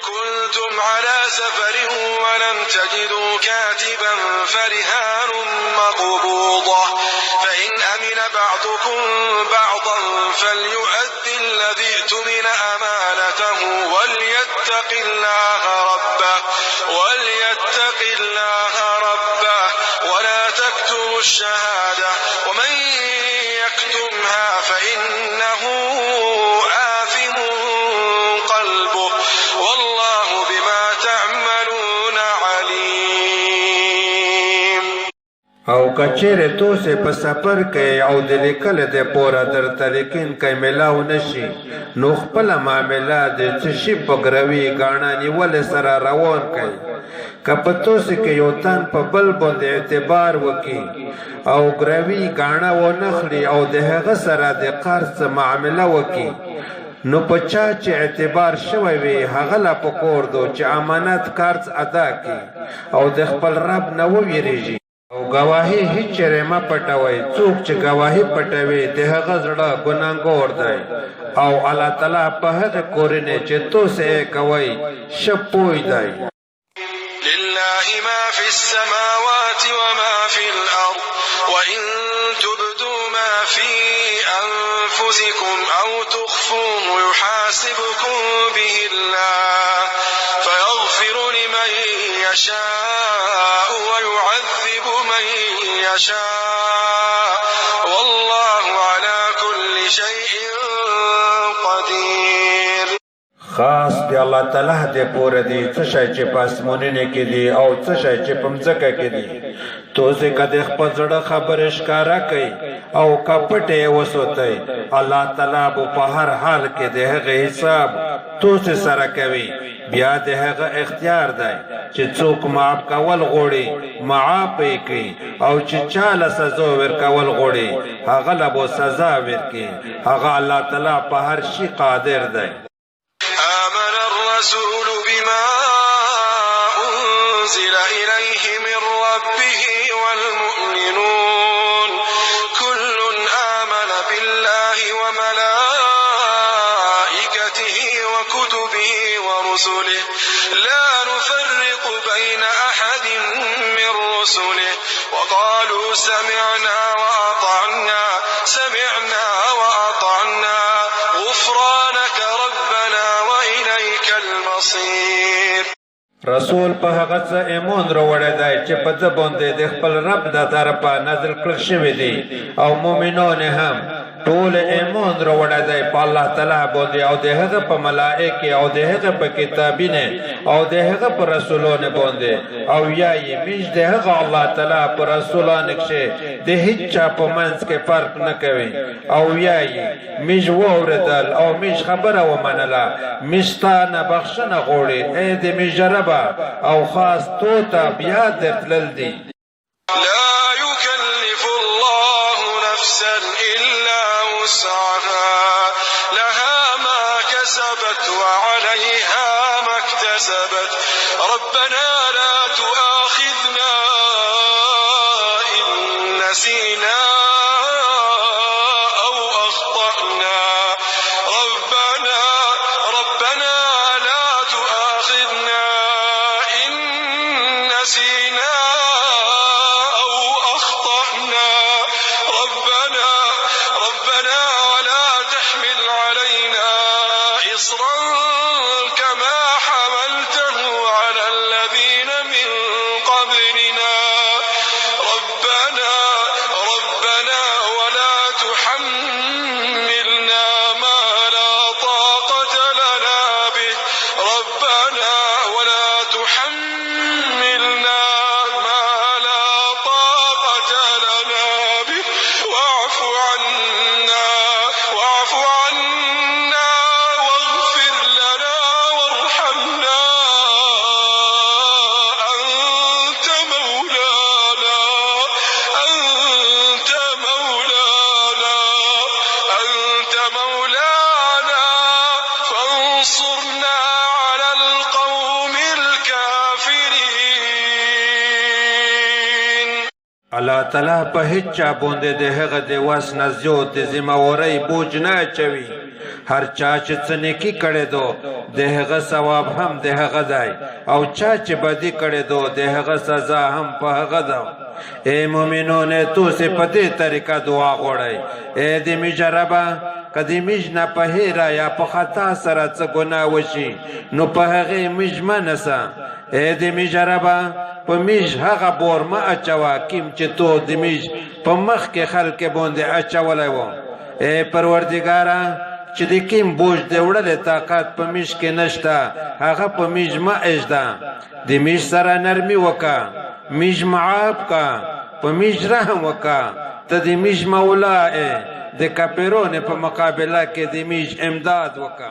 كنتم على سفر ولم تجدوا كاتبا فرهان مقبوضة فإن أمن بعضكم بعضا فليؤد الذي اؤتمن أمانته وليتق الله ربه ولا تكتموا الشهادة ومن يكتمها فإنه آثم قلبه والله بما تعملون عليم. او کچېرې توسې په سفر کې او د لیکلو دپاره درته لیکین کې میلاو نشي نو خپله معامله د څه شي په ګروي ګاڼه نیولې سره روان کړئ. که په توسې کې یو تن په بل باندې اعتبار وکړي او ګروي ګاڼه ونه خلي او د هغه سره د قرض څه معامله وکړي نو په چا چې اعتبار شوی وي هغه لا پکار دو چې امانت قرض ادا کړي او د خپل رب نه وویریږي. او گواهی هیڅ چیرې مه پټوئ. څوک چې گواهی پټوي د هغه زړه ګناهګار دی او الله تعالی په هغه کورنۍ چې توسې کوئ ښه پوه دی. لله ما في السماوات وما في الأرض وإن تبدوا ما في أنفسكم أو تخفوه يحاسبكم به الله فيغفر لمن يشاء ويعذب من يشاء والله على كل شيء قدير. خاص دی الله تعالی دې پوره دی څه شی چې په اسمانونو کې دی او څه شی چې په مځکه کې دی. توسې که د خپل زړه خبرې ښکاره کوي او که پټې یې وساتئ الله تعالی به په هر حال کې د هغې حساب توسې سره کوي. بیا د هغه اختیار دی چې څوک معاف کول غواړي معاف یې کړي او چې چا له سزا ورکول غواړي هغه له به سزا ورکړي. هغه الله تعالی په هر شي قادر دی. آمن الرسول بما أنزل إليه من ربه والمؤمنون كل آمن بالله وملائكته وكتبه ورسله لا نفرق بين أحد من رسله وقالوا سمعنا وأطعنا غفرانك ربنا وإليك المصير. رسول په هغه څه ایمان راوړی دی چې په ده باندې د خپل رب د طرفه نازل کړل شوي دي او مؤمنان هم ټول ایمان راوړی دی په الله تعالی باندې او د هغه په ملائکې او د هغه په کتابینه او د هغه په رسولانو باندې او یا یې میش د هغه الله تعالی په رسولانو کښې د هیڅ چا په منځ کې فرق نه کوي او یا یې میش واورېدل او میش خبره ومنله میش تا نه بخښنه غواړي ای د میش ربه او خاص تو ته بیا درتلل دي. لا يكلف الله نفسا إلا وسعها لها ما كسبت وعليها ما اكتسبت ربنا لا تؤاخذنا إن نسينا أو أخطأنا ربنا لا تؤاخذنا إن نسينا أو أخطأنا ربنا ولا تحمل علينا إصرا كما حملته على الذين من قبلنا ربنا الله تعالی په هیڅ چا باندې د هغه د وس نه زیات د ذمهوارۍ بوج نه اچوي. هر چا چې څه نیکي کړې دو د هغه ثواب هم د هغه دی او چا چې بدي کړې دو د هغه سزا هم په هغه ده. اے مومنون تاسې په دې طریقه دعا غواړئ: اے د میژ ربه که د میژ نه په هیره یا په خطا سره څه ګناه وشي نو په هغې میژ مه نسه. اے د میژ ربه په میژ هغه بور مه اچوه کیم چې تو د میژ په مخ کې خلک باندې اچولی و. اے پروردګاره چې د کیم بوج د وړلې طاقت په میژ کې نشته هغه په میژ مه اږده. د میژ سره نرمي وکه، میژ معاف کا، په میژ رحم وکه. ته د میژ مولا ای، د کافرونو په مقابله کې د میژ امداد وکه.